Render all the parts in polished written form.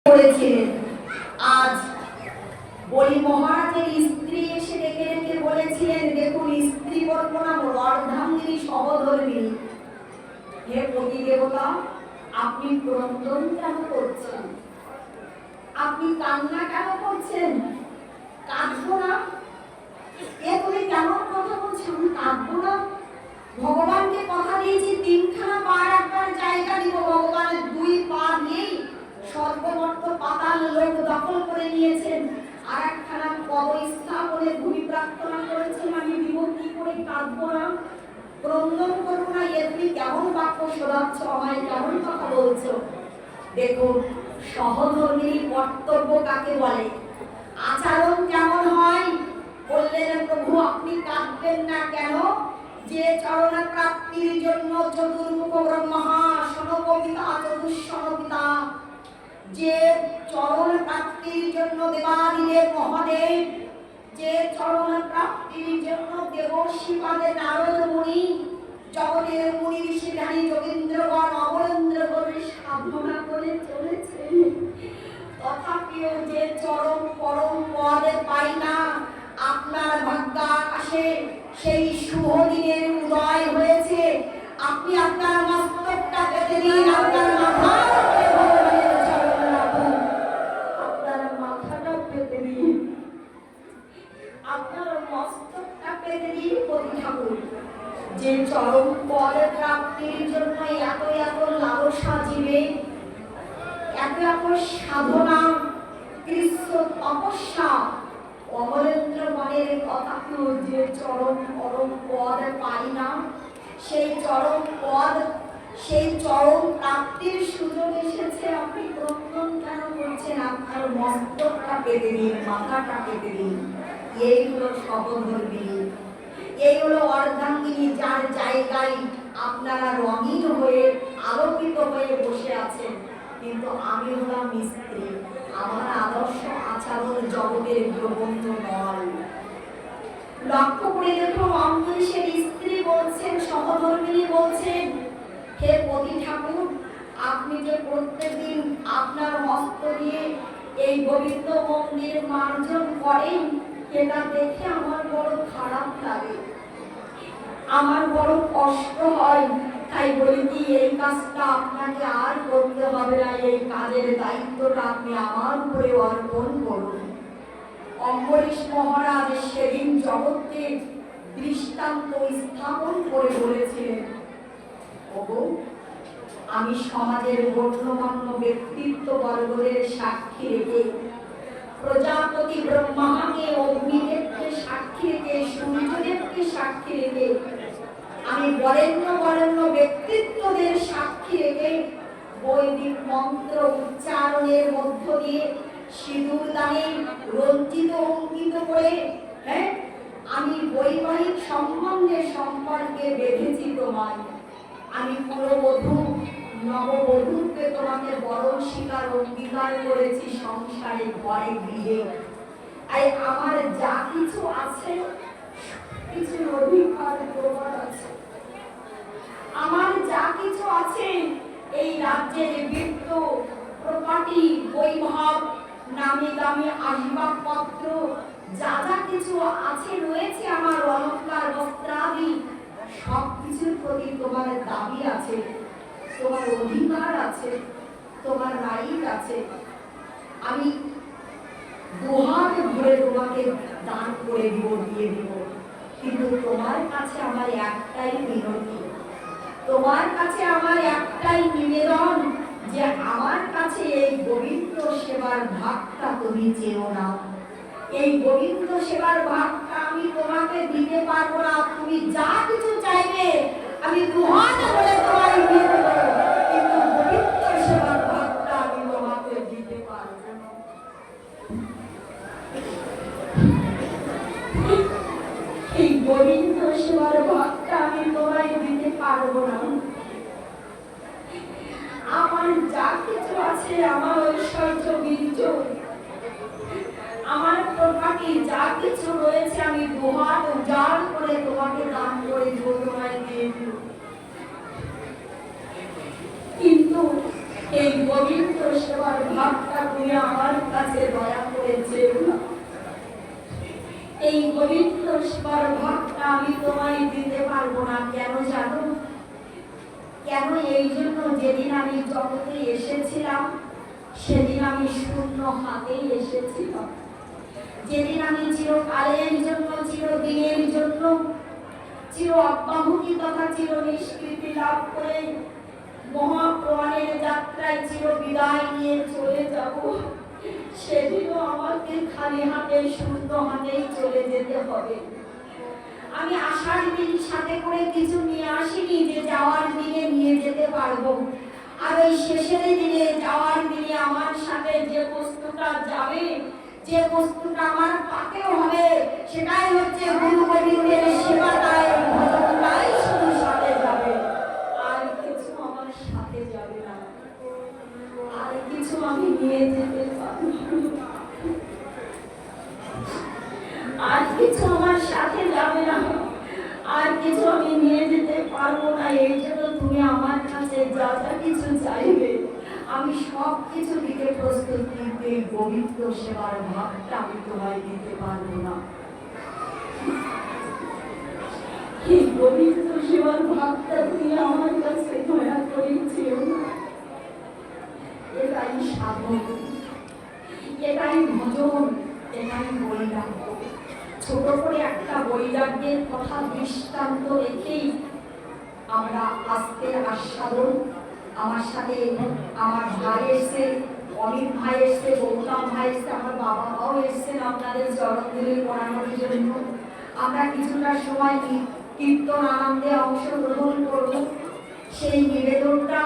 করেছিলেন। আজ বলি মহারাজের স্ত্রী এসে ডেকে ডেকে বলেছিলেন, দেখুন স্ত্রী বলবো না, অর্ধাঙ্গিনী সহধর্মিণী। হে পতি দেবতা, আপনি ক্রন্দন কেন করছেন? আপনি কান্না কেন করছেন? কাঁদবো না? এ তুমি কেমন কথা বলছো? আমি কাঁদবো না? ভগবানকে কথা দিয়েছি তিনখানা পা রাখবার জায়গা দিব। ভগবানের দুই পা নিয়েই সর্বমর্ত পাতাল লোক দখল করে নিয়েছেন। আর একখানা পদ স্থাপনে ভূমি প্রার্থনা করেছেন, আমি দিব কি করে? কাঁদবো না? ক্রন্দন করবো না? এ তুমি কেমন বাক্য শোনাচ্ছ আমায়? কেমন কথা বলছো? দেখুন, সহধর্মিণী কর্তব্য কাকে বলে, আচরণ কেমন হয়? বললেন, প্রভু আপনি কাঁদবেন না কেন? যে চরণ প্রাপ্তির জন্য চতুর্মুখ ব্রহ্মা সনকবিতা চতুষ্ষণবিতা, যে চরণ প্রাপ্তির জন্য দেবাদিদেব মহাদেব, যে চরণ প্রাপ্তির জন্য দেবর্ষিপাদে নারদ মুনি, জগতের মুনি ঋষি জ্ঞানী যোগীন্দ্রগণ অমরেন্দ্রগণ সাধনা করে চলেছে, তথাপিও যে চরম পরম পদে পাই না, আপনার ভাগ্যাকাশে সেই শুভ দিনের উদয় হয়েছে। আপনি আপনার মস্তকটা পেতে দিন, আপনার মাথার উপরে ভগবানের চরণ রাখুন, আপনার মাথাটা পেতে দিন, আপনার মস্তকটা পেতে দিন পতি ঠাকুর। যে চরম পদ প্রাপ্তির জন্য এত এত লালসা জীবে, এত এত সাধনা, কৃষ্ণ তপস্যা, অমরেন্দ্র মনের কথাকেও যে চরম পরম পদ পাই না, সেই চরম পদ, সেই চরম প্রাপ্তির সুযোগ এসেছে, আপনি ক্রন্দন কেন করছেন? আপনার মস্তকটা পেতে দিন, মাথাটা পেতে দিন। এই হলো সহধর্মিণী, এই হলো অর্ধাঙ্গিনী, যার জায়গায় আপনারা রঙিন হয়ে আলোকিত হয়ে বসে আছেন। কিন্তু আমি হলাম স্ত্রী, আমার আদর্শ আচরণ জগতের গ্রহণীয় নয়। লক্ষ্য করে দেখুন, অম্বরীশের স্ত্রী বলছেন, সহধর্মিণী বলছেন, হে পতি ঠাকুর, আপনি যে প্রত্যেকদিন আপনার হস্ত দিয়ে এই গোবিন্দ মন্দির মার্জন করেন, এটা দেখে আমার বড় খারাপ লাগে, আমার বড় কষ্ট হয়। তাই বলি কি, এই কাজটা আপনাকে আর করতে হবে না, এই কাজের দায়িত্বটা আপনি আমার উপরে অর্পণ করুন। অম্বরীশ মহারাজ সেদিন জগৎকে দৃষ্টান্ত স্থাপন করে বলেছিলেন, ওগো, আমি সমাজের গণ্যমান্য ব্যক্তিত্ব বর্গদের সাক্ষী রেখে, প্রজাপতি ব্রহ্মাকে, অগ্নিদেবকে সাক্ষী রেখে, সূর্যদেবকে সাক্ষী রেখে, আমি বরেণ্য বরেণ্য ব্যক্তিত্বদের সাক্ষী রেখে বৈদিক মন্ত্র উচ্চারণের মধ্য দিয়ে সিঁদুর দানে রঞ্জিত অঙ্কিত করে, আমি বৈবাহিক সম্বন্ধের সম্পর্কে বেঁধেছি তোমায়। আমি পুরবধূ নববধূকে তোমাকে বরণ স্বীকার অঙ্গীকার করেছি সংসারে, ঘরে গৃহে। আমার যা কিছু আছে, কিছু অধিকার তোমার আছে। আমার যা কিছু আছে, এই রাজ্যের বৃত্ত, প্রপার্টি, বৈভব, নামি দামি আসবাবপত্র, যা যা কিছু আছে রয়েছে, আমার অলংকার বস্ত্রাদি, সবকিছুর প্রতি তোমার দাবি আছে, তোমার অধিকার আছে, তোমার রাইট আছে। আমি দুহাত ভরে তোমাকে দান করে দিব, দিয়ে দিব। কিন্তু তোমার কাছে আমার একটাই মিনতি, তোমার কাছে আমার একটাই নিবেদন, যে আমার কাছে এই গোবিন্দ সেবার ভাগটা তুমি চেও না। এই গোবিন্দ সেবার ভাগটা আমি তোমাকে দিতে পারবো না। তুমি যা কিছু চাইবে আমি দুহাত ভরে তোমায় দিয়ে দেবো, কিন্তু গোবিন্দ সেবার ভাগটা আমি তোমাকে দিতে পারবো না। এই গোবিন্দ সেবার ভাগটা আমি তোমায় দিতে পারবো না। আমার যা কিছু আছে, আমার ঐশ্বর্য বীর্য, আমার প্রপার্টি যা কিছু রয়েছে, আমি দুহাত উজাড় করে তোমাকে দান করে দেব, তোমায় দিয়ে দেব। কিন্তু এই গোবিন্দ সেবার ভাগটা তুমি আমি তোমায় দিতে পারবো না। কেন জানো? কেন? এই জন্য যেদিন আমি জগতে এসেছিলাম সেদিন আমি শূন্য হাতেই এসেছিলাম। যেদিন আমি চিরকালের জন্য, চিরদিনের জন্য, চির অব্যাহতি তথা চির নিষ্কৃতি লাভ করে মহাপ্রয়াণের যাত্রায় চির বিদায় নিয়ে চলে যাব, সেদিনও আমাকে খালি হাতে শূন্য হাতেই চলে যেতে হবে। আমি আসার দিন সাথে করে কিছু নিয়ে আসিনি যে যাওয়ার দিনে নিয়ে যেতে পারবো। আর ওই শেষের দিনে, যাওয়ার দিনে আমার সাথে যে বস্তুটা যাবে, যে বস্তুটা আমার পাতেও হবে, সেটাই হচ্ছে গুরু গোবিন্দের সেবাটাই, ভজনটাই শুধু সাথে যাবে। আর কিছু আমার সাথে যাবে না, আর কিছু আমি নিয়ে যেতে পারবো না, আর কিছু আমার সাথে যাবে না, আর কিছু আমি নিয়ে যেতে পারবো না। এই জন্য তুমি আমার কাছে যা যা কিছু চাইবে আমি সব কিছু দিতে প্রস্তুত, কিন্তু এই পবিত্র সেবার ভাবটা আমি তোমায় দিতে পারবো না। এই পবিত্র সেবার ভাবটা তুমি আমার কাছে দয়া করে চেয়েও না। এটাই সাধন, এটাই ভজন, এটাই বৈরাগ্য। ছোট করে একটা বৈরাগ্যের কথা দৃষ্টান্ত রেখেই আমরা আজকে আস্বাদন। আমার সাথে আমার ভাই এসছে, অমিত ভাই এসছে, গৌতম ভাই এসছে, আমার বাবা মাও এসছেন আপনাদের চরণগুলি পড়ানোর জন্য। আমরা কিছুটা সময় কীর্তন আনন্দে অংশগ্রহণ করব। সেই নিবেদনটা,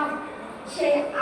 সেই